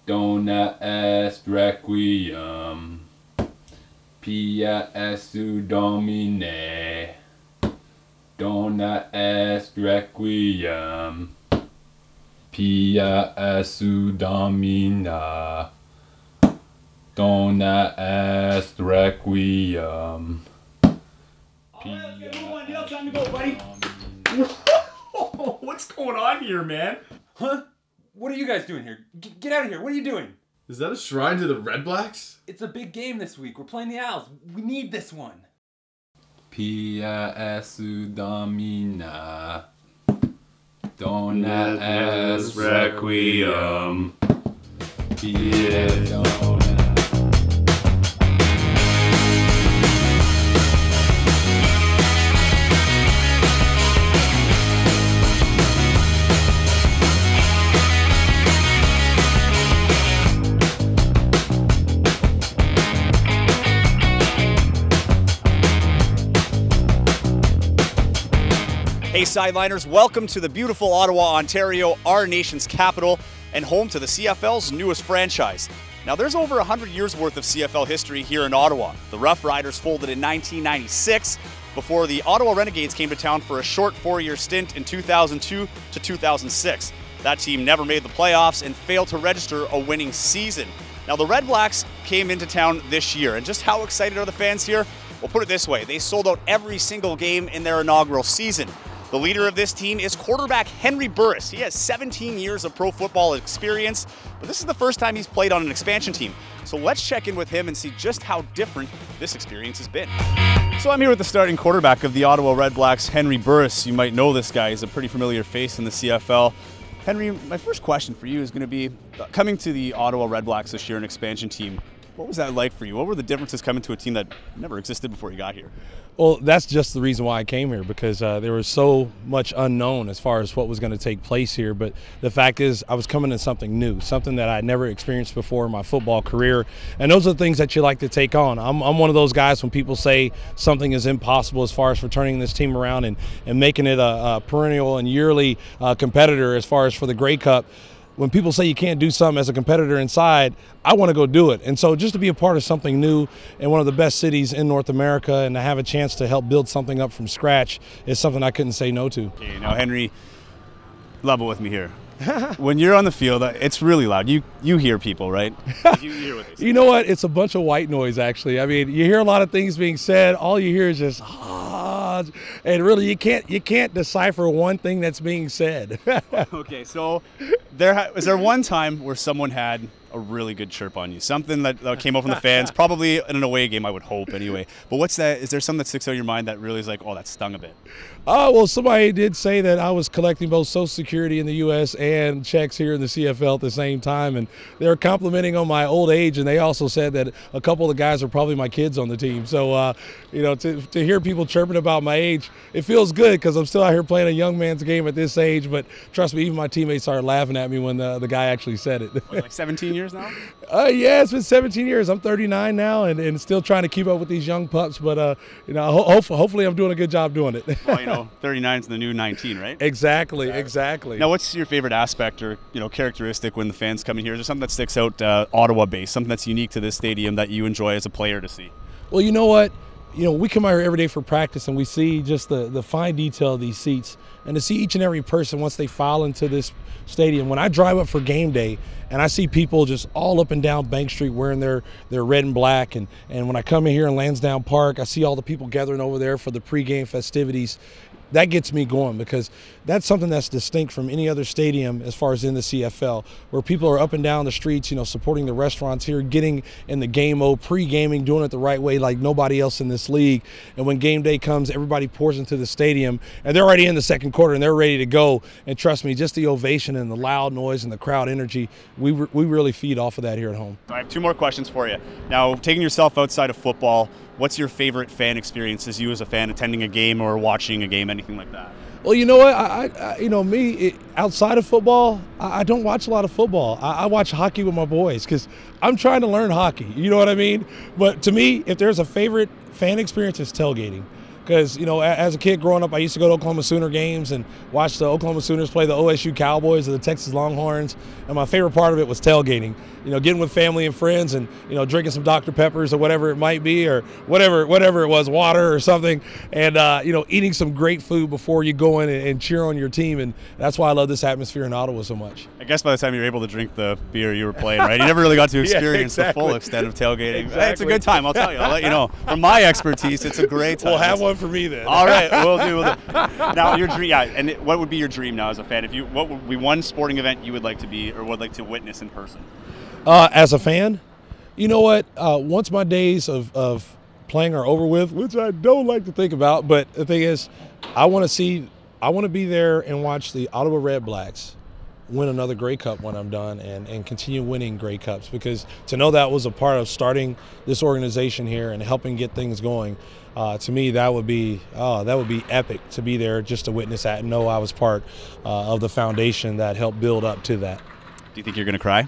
Dona est requiem, pia esu domine. Dona est requiem, pia esu domina. Dona est requiem. Time to go, buddy. What's going on here, man? Huh? What are you guys doing here? Get out of here. What are you doing? Is that a shrine to the REDBLACKS? It's a big game this week. We're playing the Owls. We need this one. Pia esu domina. Dona est requiem. Pia dona. Hey Sideliners, welcome to the beautiful Ottawa, Ontario, our nation's capital, and home to the CFL's newest franchise. Now there's over 100 years worth of CFL history here in Ottawa. The Rough Riders folded in 1996 before the Ottawa Renegades came to town for a short 4-year stint in 2002 to 2006. That team never made the playoffs and failed to register a winning season. Now the REDBLACKS came into town this year, and just how excited are the fans here? Well, put it this way, they sold out every single game in their inaugural season. The leader of this team is quarterback Henry Burris. He has 17 years of pro football experience, but this is the first time he's played on an expansion team. So let's check in with him and see just how different this experience has been. So I'm here with the starting quarterback of the Ottawa REDBLACKS, Henry Burris. You might know this guy. He's a pretty familiar face in the CFL. Henry, my first question for you is going to be, coming to the Ottawa REDBLACKS this year, an expansion team, what was that like for you? What were the differences coming to a team that never existed before you got here? Well, that's just the reason why I came here, because there was so much unknown as far as what was going to take place here. But the fact is, I was coming to something new, something that I'd never experienced before in my football career. And those are the things that you like to take on. I'm one of those guys when people say something is impossible as far as for turning this team around and making it a perennial and yearly competitor as far as for the Grey Cup. When people say you can't do something as a competitor inside, I want to go do it. And so just to be a part of something new in one of the best cities in North America and to have a chance to help build something up from scratch is something I couldn't say no to. Okay, now Henry, level with me here. When you're on the field, it's really loud. You hear people, right? You hear what they say. You know what? It's a bunch of white noise, actually. I mean, you hear a lot of things being said. All you hear is just, and really you can't decipher one thing that's being said. Okay, so was there one time where someone had a really good chirp on you, something that came up from the fans, probably in an away game, I would hope anyway, but what's that? Is there something that sticks out in your mind that really is like, oh, that stung a bit? Well, somebody did say that I was collecting both Social Security in the U.S. and checks here in the CFL at the same time, and they were complimenting on my old age, and they also said that a couple of the guys are probably my kids on the team. So, you know, to hear people chirping about my age, it feels good because I'm still out here playing a young man's game at this age, but trust me, even my teammates started laughing at me when the guy actually said it. Was it like 17 years now? Yeah, it's been 17 years. I'm 39 now and still trying to keep up with these young pups, but, you know, hopefully I'm doing a good job doing it. Well, you know, 39 is the new 19, right? Exactly, exactly. Now, what's your favorite aspect or, you know, characteristic when the fans come in here? Is there something that sticks out Ottawa-based, something that's unique to this stadium that you enjoy as a player to see? Well, you know what? You know, we come out here every day for practice and we see just the fine detail of these seats, and to see each and every person once they file into this stadium. When I drive up for game day and I see people just all up and down Bank Street wearing their red and black, and when I come in here in Lansdowne Park, I see all the people gathering over there for the pregame festivities. That gets me going because that's something that's distinct from any other stadium as far as in the CFL, where people are up and down the streets, you know, supporting the restaurants here, getting in the game mode, pre-gaming, doing it the right way like nobody else in this league. And when game day comes, everybody pours into the stadium and they're already in the second quarter and they're ready to go. And trust me, just the ovation and the loud noise and the crowd energy, we really feed off of that here at home. I have two more questions for you. Now, taking yourself outside of football, what's your favorite fan experience as you as a fan attending a game or watching a game, anything like that? Well, you know what? You know, outside of football, I don't watch a lot of football. I watch hockey with my boys because I'm trying to learn hockey. You know what I mean? But to me, if there's a favorite fan experience, it's tailgating. because, you know, as a kid growing up, I used to go to Oklahoma Sooner games and watch the Oklahoma Sooners play the OSU Cowboys or the Texas Longhorns. And my favorite part of it was tailgating, you know, getting with family and friends and, you know, drinking some Dr. Peppers or whatever it might be, or whatever it was, water or something, and, you know, eating some great food before you go in and cheer on your team. And that's why I love this atmosphere in Ottawa so much. I guess by the time you were able to drink the beer you were playing, right? You never really got to experience the full extent of tailgating. Exactly. Hey, it's a good time, I'll tell you. I'll let you know. From my expertise, it's a great time. Well, have one for me then. All right, we'll do. Now, your dream, and what would be your dream now as a fan? What would be one sporting event you would like to be or would like to witness in person? As a fan, you know what? Once my days of playing are over with, which I don't like to think about, but the thing is, I want to be there and watch the Ottawa REDBLACKS win another Grey Cup when I'm done and continue winning Grey Cups, because to know that was a part of starting this organization here and helping get things going, to me that would be epic to be there just to witness that and know I was part of the foundation that helped build up to that. Do you think you're going to cry?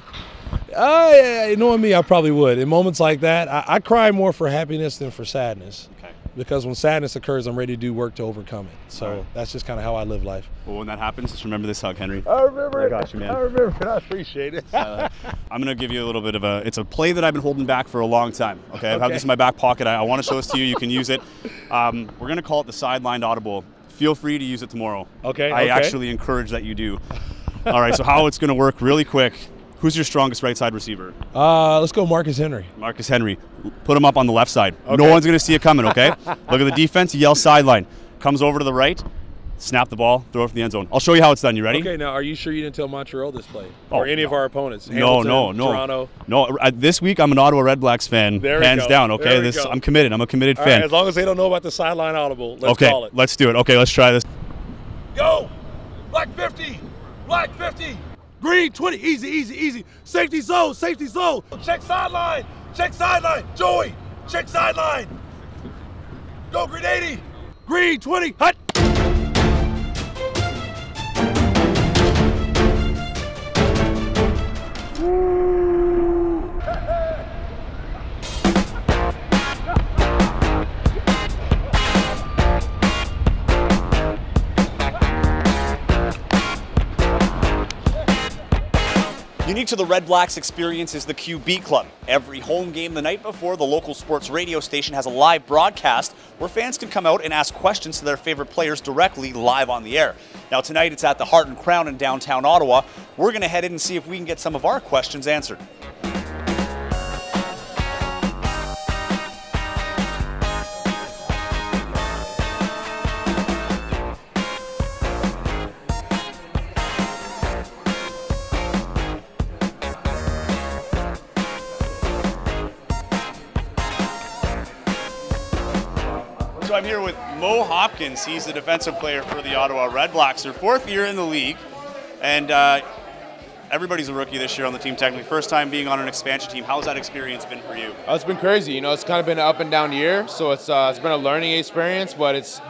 Yeah, knowing me, I probably would. In moments like that, I cry more for happiness than for sadness. Okay. Because when sadness occurs, I'm ready to do work to overcome it. So that's just kind of how I live life. Well, when that happens, just remember this hug, Henry. I remember it. I got you, man. I remember it. I appreciate it. I'm going to give you a little bit of it's a play that I've been holding back for a long time. Okay, I've had this in my back pocket. I want to show this to you. You can use it. We're going to call it the Sidelined Audible. Feel free to use it tomorrow. Okay. I actually encourage that you do. All right, so how it's going to work really quick. Who's your strongest right side receiver? Let's go Marcus Henry. Marcus Henry. Put him up on the left side. Okay. No one's going to see it coming, okay? Look at the defense. He yells sideline. Comes over to the right. Snap the ball. Throw it from the end zone. I'll show you how it's done. You ready? Okay, now are you sure you didn't tell Montreal this play? Or any of our opponents? No. Toronto? No, this week I'm an Ottawa REDBLACKS fan, hands down, okay? I'm committed. I'm a committed fan. Right, as long as they don't know about the Sideline Audible, let's call it. Let's do it. Okay, let's try this. Go! Black 50! Black 50! Green 20, easy. Safety zone. Check sideline. Joey, check sideline. Go, green 80. Green 20, hut. Unique to the REDBLACKS experience is the QB Club. Every home game the night before, the local sports radio station has a live broadcast where fans can come out and ask questions to their favorite players directly live on the air. Now tonight it's at the Heart and Crown in downtown Ottawa. We're going to head in and see if we can get some of our questions answered. So I'm here with Mo Hopkins. He's the defensive player for the Ottawa REDBLACKS. Their fourth year in the league, and everybody's a rookie this year on the team technically. First time being on an expansion team. How's that experience been for you? It's been crazy. You know, it's kind of been an up and down year, so it's been a learning experience, but it's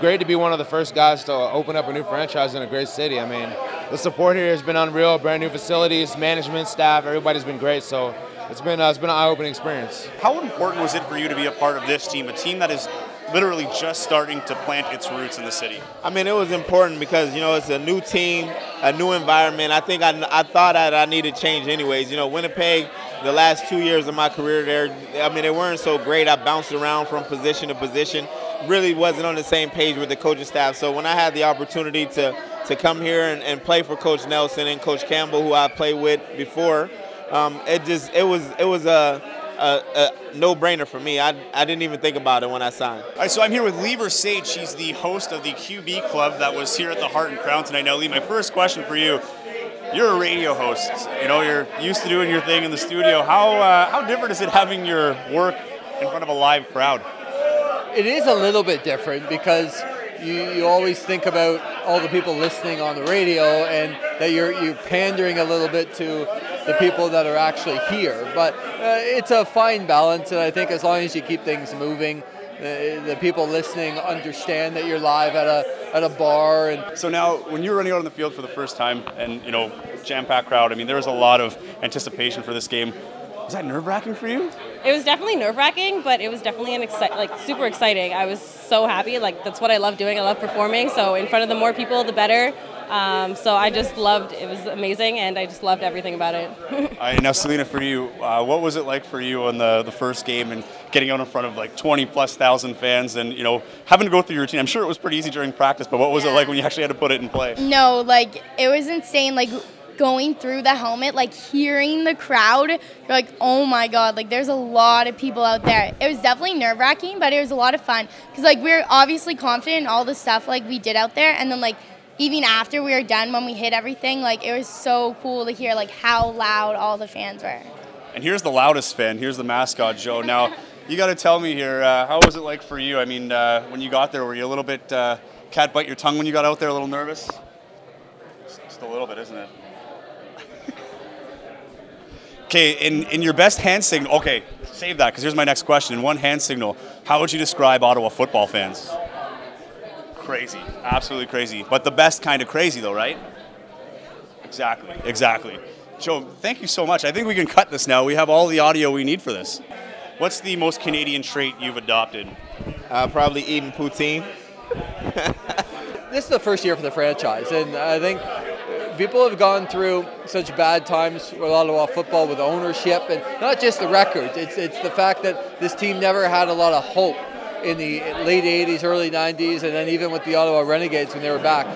great to be one of the first guys to open up a new franchise in a great city. I mean, the support here has been unreal. Brand new facilities, management, staff, everybody's been great. So it's been an eye-opening experience. How important was it for you to be a part of this team, a team that is literally just starting to plant its roots in the city? I mean, it was important because, you know, it's a new team, a new environment. I think I thought that I needed change anyways. You know, Winnipeg, the last 2 years of my career there, I mean, they weren't so great. I bounced around from position to position, really wasn't on the same page with the coaching staff. So when I had the opportunity to come here and play for Coach Nelson and Coach Campbell, who I played with before, it was a no-brainer for me. I didn't even think about it when I signed. All right, so I'm here with Lee Sage. She's the host of the QB Club that was here at the Heart and Crown tonight. Now, Lee, my first question for you, you're a radio host. You know, you're used to doing your thing in the studio. How different is it having your work in front of a live crowd? It is a little bit different because you always think about all the people listening on the radio and that you're pandering a little bit to the people that are actually here. But it's a fine balance, and I think as long as you keep things moving, the people listening understand that you're live at a bar. And so now, when you're running out on the field for the first time, and you know, jam-packed crowd, I mean, there was a lot of anticipation for this game. Was Was that nerve-wracking for you? It was definitely nerve-wracking, but it was definitely super exciting. I was so happy. Like, that's what I love doing. I love performing. So in front of the more people, the better. So I just loved, it was amazing, and I just loved everything about it. All right, now Selena, for you, what was it like for you on the first game and getting out in front of like 20,000+ fans and, you know, having to go through your routine? I'm sure it was pretty easy during practice, but what was it like when you actually had to put it in play? No, like, it was insane. Like, going through the helmet, like hearing the crowd, you're like, oh my God, like there's a lot of people out there. It was definitely nerve-wracking, but it was a lot of fun because like we were obviously confident in all the stuff like we did out there, and then like even after we were done, when we hit everything, like it was so cool to hear like how loud all the fans were. And here's the loudest fan. Here's the mascot, Joe. Now, you got to tell me here, how was it like for you? I mean, when you got there, were you a little bit cat bite your tongue when you got out there, a little nervous? Just a little bit, isn't it? Okay, in your best hand signal, okay, save that because here's my next question. In one hand signal, how would you describe Ottawa football fans? Crazy, absolutely crazy. But the best kind of crazy though, right? Exactly. Joe, thank you so much. I think we can cut this now. We have all the audio we need for this. What's the most Canadian trait you've adopted? Probably eating poutine. This is the first year for the franchise, and I think people have gone through such bad times with Ottawa football, with ownership, and not just the records. It's the fact that this team never had a lot of hope in the late 80s, early 90s, and then even with the Ottawa Renegades when they were back.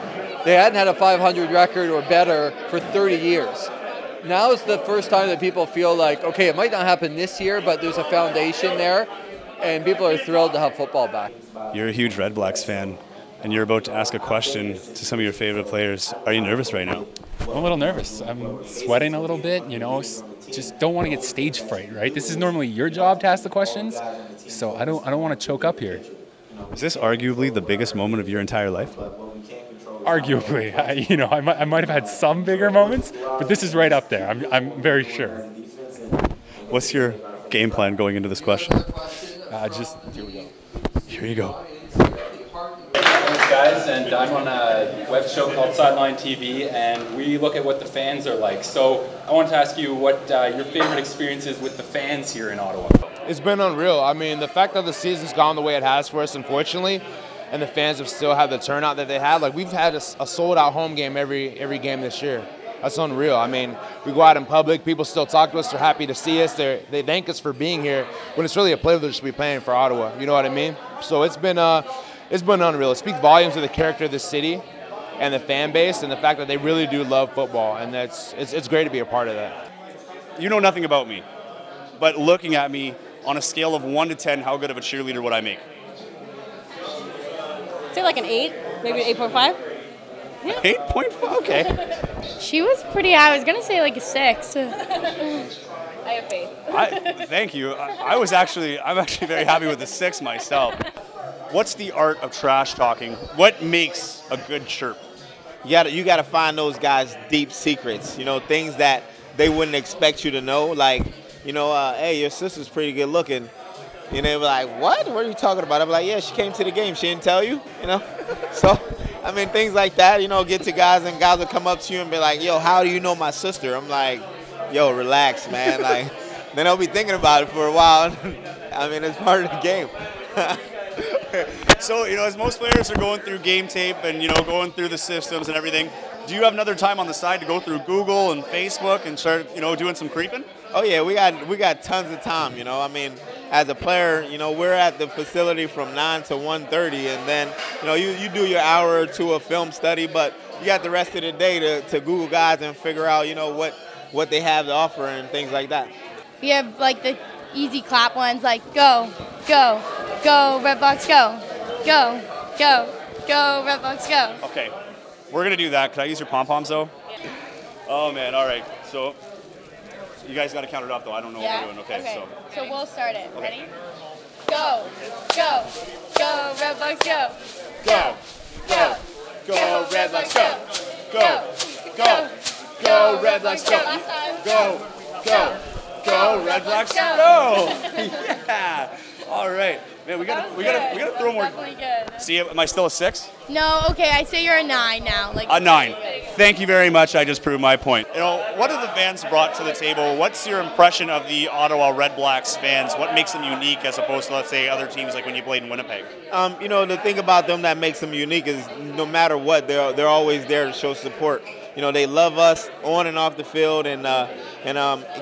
They hadn't had a 500 record or better for 30 years. Now is the first time that people feel like, okay, it might not happen this year, but there's a foundation there, and people are thrilled to have football back. You're a huge Red Blacks fan, and you're about to ask a question to some of your favorite players. Are you nervous right now? I'm a little nervous. I'm sweating a little bit, you know, just don't want to get stage fright, right? This is normally your job to ask the questions, so I don't want to choke up here. Is this arguably the biggest moment of your entire life? Arguably, I might have had some bigger moments, but this is right up there. I'm very sure. What's your game plan going into this question? Here we go. Here you go. Thanks, guys, and I'm on a web show called Sidelined TV, and we look at what the fans are like. So I wanted to ask you what your favorite experience is with the fans here in Ottawa. It's been unreal. I mean, the fact that the season's gone the way it has for us, unfortunately, and the fans have still had the turnout that they had. Like, we've had a sold-out home game every game this year. That's unreal. I mean, we go out in public, people still talk to us, they're happy to see us, they thank us for being here, when it's really a privilege to be playing for Ottawa, you know what I mean? So it's been unreal. It speaks volumes of the character of the city and the fan base and the fact that they really do love football, and it's great to be a part of that. You know nothing about me, but looking at me, on a scale of 1 to 10, how good of a cheerleader would I make? Say like an 8, maybe an 8.5. Yeah. 8.5, okay. She was pretty high. I was going to say like a 6. I have faith. Thank you. I'm actually very happy with the 6 myself. What's the art of trash talking? What makes a good chirp? You gotta find those guys' deep secrets, you know, things that they wouldn't expect you to know, like, you know, hey, your sister's pretty good looking. And they were like, what? What are you talking about? I'm like, yeah, she came to the game. She didn't tell you, you know? So, I mean, things like that, you know, get to guys, and guys will come up to you and be like, yo, how do you know my sister? I'm like, yo, relax, man. Like, then they'll be thinking about it for a while. I mean, it's part of the game. So, you know, as most players are going through game tape and, you know, going through the systems and everything, do you have another time on the side to go through Google and Facebook and start, you know, doing some creeping? Oh, yeah, we got tons of time, you know. I mean, as a player, you know, we're at the facility from 9 to 1:30, and then, you know, you do your hour or two of film study, but you got the rest of the day to Google guys and figure out, you know, what they have to offer and things like that. We have like the easy clap ones, like go, go, go, Red Blacks, go, go, go, go, Red Blacks, go. Okay, we're gonna do that. Can I use your pom-poms though? Yeah. Oh man, all right. So you guys got to count it up though. I don't know what we're doing. Okay. So we'll start it. Okay. Ready? Go, go, go, Red Blacks, go. Go, go, go, Red Blacks, go. Go, go, go, Red Blacks, go. Go, go, go, Red Blacks, go. Yeah. All right. Man, we gotta throw more. Definitely good. See, am I still a 6? No, okay, I say you're a 9 now. Like A 9. Thank you very much. I just proved my point. You know, what have the fans brought to the table? What's your impression of the Ottawa REDBLACKS fans? What makes them unique as opposed to, let's say, other teams like when you played in Winnipeg? You know, the thing about them that makes them unique is no matter what, they're always there to show support. You know, they love us on and off the field, and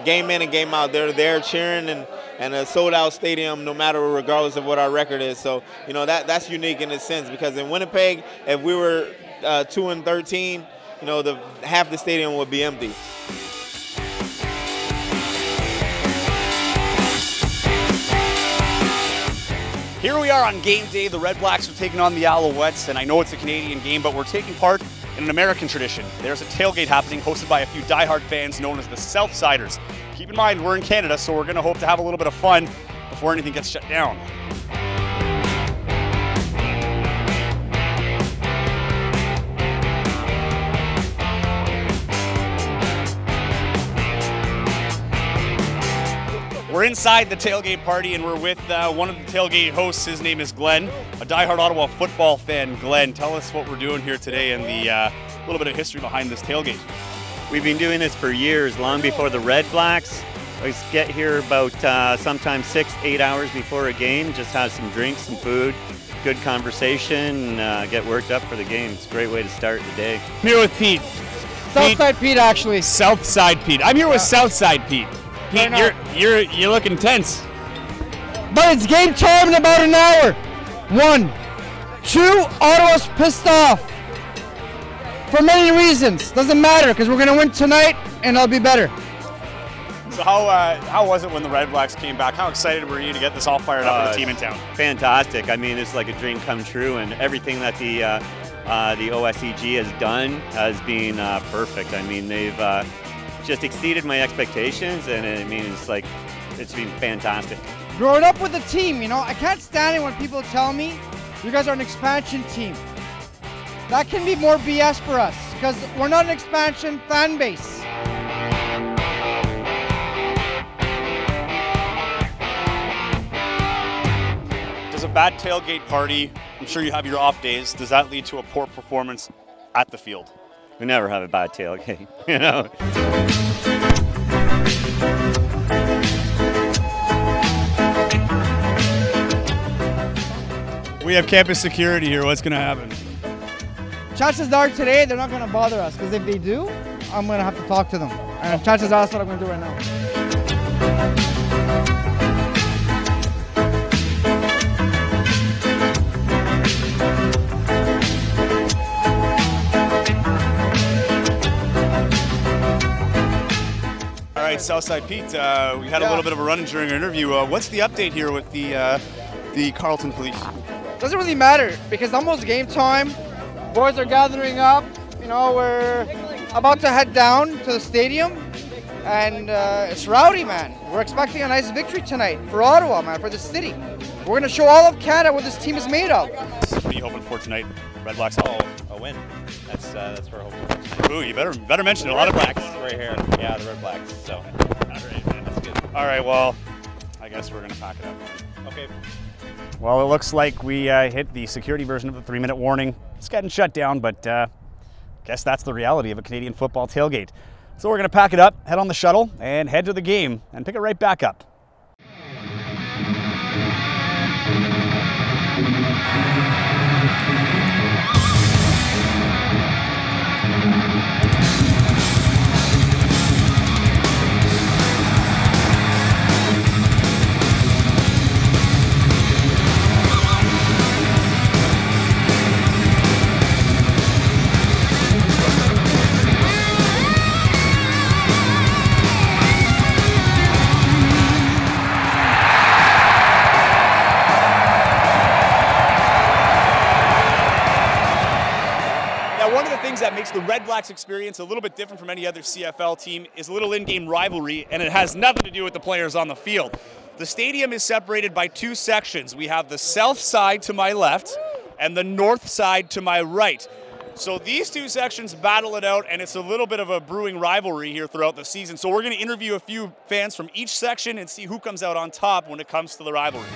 game in and game out, they're there cheering and a sold-out stadium, no matter, regardless of what our record is. So, you know, that's unique in a sense, because in Winnipeg, if we were 2-13, you know, half the stadium would be empty. Here we are on game day. The REDBLACKS are taking on the Alouettes, and I know it's a Canadian game, but we're taking part in an American tradition. There's a tailgate happening hosted by a few diehard fans known as the Southsiders. Keep in mind, we're in Canada, so we're going to hope to have a little bit of fun before anything gets shut down. We're inside the tailgate party, and we're with one of the tailgate hosts. His name is Glenn, a diehard Ottawa football fan. Glenn, tell us what we're doing here today and the little bit of history behind this tailgate. We've been doing this for years, long before the REDBLACKS. We get here about sometimes 6-8 hours before a game, just have some drinks, some food, good conversation, get worked up for the game. It's a great way to start the day. I'm here with Pete. Southside Pete, actually. Southside Pete. I'm here with Southside Pete. Pete, you're looking tense. But it's game time in about an hour. 1, 2, Ottawa's pissed off. For many reasons. Doesn't matter, because we're going to win tonight, and it'll be better. So how was it when the REDBLACKS came back? How excited were you to get this all fired up with a team in town? Fantastic. I mean, it's like a dream come true, and everything that the OSEG has done has been perfect. I mean, they've just exceeded my expectations, and I mean, it's been fantastic. Growing up with the team, you know, I can't stand it when people tell me you guys are an expansion team. That can be more BS for us, because we're not an expansion fan base. Does a bad tailgate party, I'm sure you have your off days, does that lead to a poor performance at the field? We never have a bad tailgate, you know. We have campus security here. What's going to happen? Chances are today they're not going to bother us, because if they do, I'm going to have to talk to them. And chances are that's what I'm going to do right now. All right, Southside Pete, we had a little bit of a run during our interview. What's the update here with the Carleton Police? Doesn't really matter, because it's almost game time. Boys are gathering up. You know, we're about to head down to the stadium, and it's rowdy, man. We're expecting a nice victory tonight for Ottawa, man, for the city. We're going to show all of Canada what this team is made of. What are you hoping for tonight, REDBLACKS? Oh, a win. That's what we're hoping for tonight. Ooh, you better mention it. A lot of blacks right here. Yeah, the REDBLACKS. So, all right, man, that's good. All right, well, I guess we're gonna pack it up. Okay. Well, it looks like we hit the security version of the 3-minute warning. It's getting shut down, but guess that's the reality of a Canadian football tailgate. So we're gonna pack it up, head on the shuttle, and head to the game, and pick it right back up. That makes the REDBLACKS experience a little bit different from any other CFL team is a little in-game rivalry, and it has nothing to do with the players on the field. The stadium is separated by 2 sections. We have the south side to my left and the north side to my right. So these 2 sections battle it out, and it's a little bit of a brewing rivalry here throughout the season. So we're going to interview a few fans from each section and see who comes out on top when it comes to the rivalry.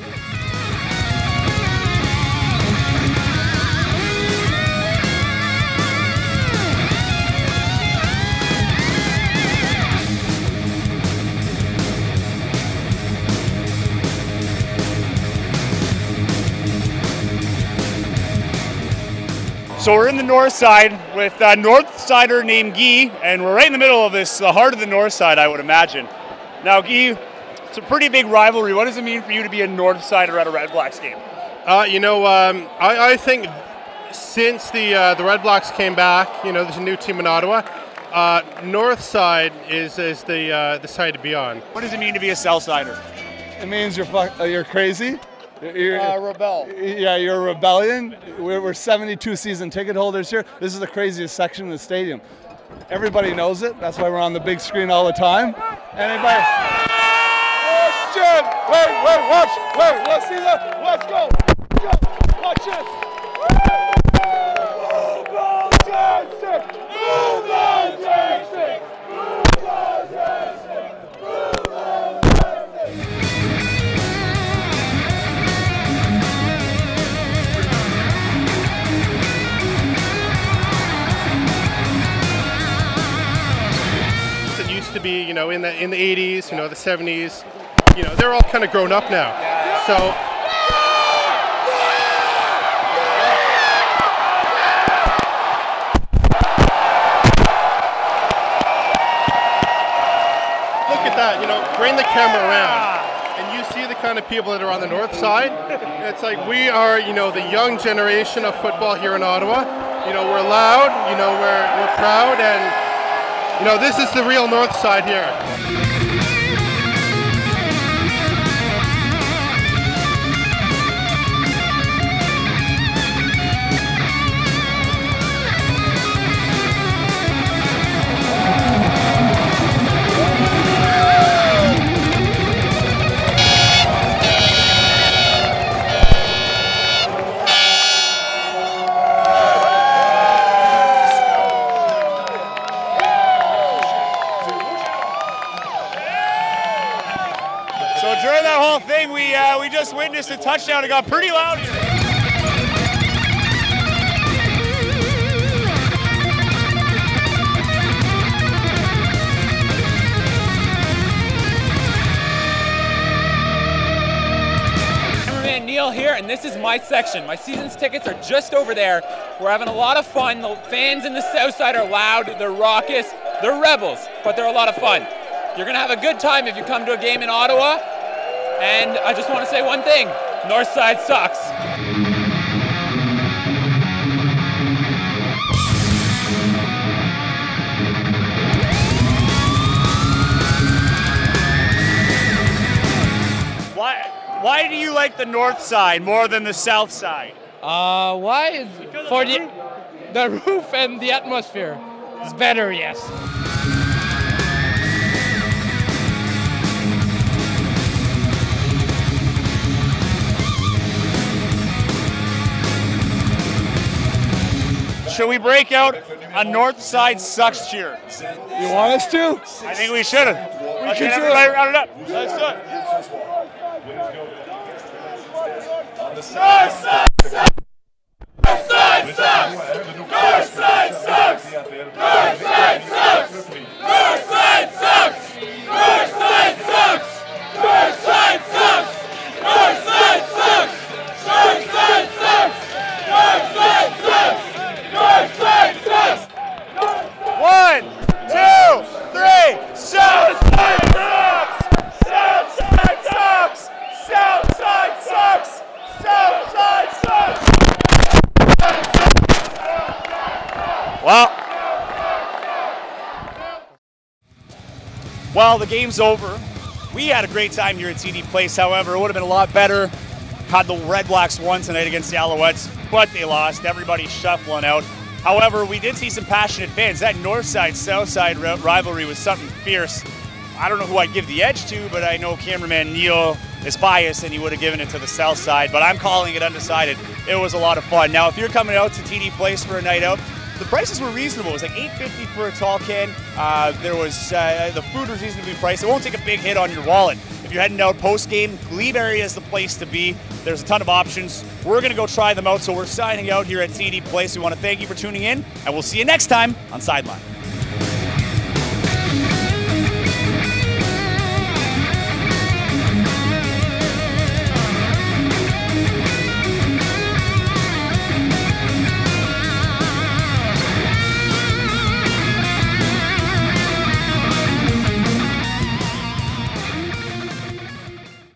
So we're in the north side with a north sider named Guy, and we're right in the middle of this, the heart of the north side, I would imagine. Now, Guy, it's a pretty big rivalry. What does it mean for you to be a north sider at a Red Blacks game? I think since the Red Blacks came back, there's a new team in Ottawa. North side is the side to be on. What does it mean to be a south sider? It means you're crazy. You're rebel. Yeah, you're a rebellion. We're 72 season ticket holders here. This is the craziest section of the stadium. Everybody knows it. That's why we're on the big screen all the time. Anybody? Wait, watch. Let's see that. Let's go. Watch this. It used to be, in the 80s, the 70s. They're all kind of grown up now. So look at that, bring the camera around and you see the kind of people that are on the north side. It's like we are, the young generation of football here in Ottawa. We're loud, we're proud, and this is the real north side here. During that whole thing, we just witnessed a touchdown. It got pretty loud here. Cameraman Neil here, and this is my section. My season's tickets are just over there. We're having a lot of fun. The fans in the south side are loud, they're raucous, they're rebels, but they're a lot of fun. You're gonna have a good time if you come to a game in Ottawa. And I just want to say one thing, north side sucks. Why do you like the north side more than the south side? Why? For the roof and the atmosphere. It's better, yes. Should we break out a north side sucks cheer? You want us to? I think we should. Let's should get do everybody it. rounded up. Let's do it. North side sucks! North side sucks! North side sucks! North side sucks! North side sucks! North side sucks! North side sucks! North side sucks! North side sucks! North side sucks! North side sucks! 1, 2, 3, south side sucks! South side sucks! South side sucks! South side sucks! Well, the game's over. We had a great time here at TD Place. However, it would have been a lot better had the Red Blacks won tonight against the Alouettes, but they lost. Everybody's shuffling out. However, we did see some passionate fans. That north side, south side rivalry was something fierce. I don't know who I'd give the edge to, but I know cameraman Neil is biased and he would have given it to the south side, but I'm calling it undecided. It was a lot of fun. Now, if you're coming out to TD Place for a night out, the prices were reasonable. It was like $8.50 for a tall can. The food was reasonably priced. It won't take a big hit on your wallet. If you're heading out post-game, Glebe area is the place to be. There's a ton of options. We're going to go try them out, so we're signing out here at TD Place. We want to thank you for tuning in, and we'll see you next time on Sideline.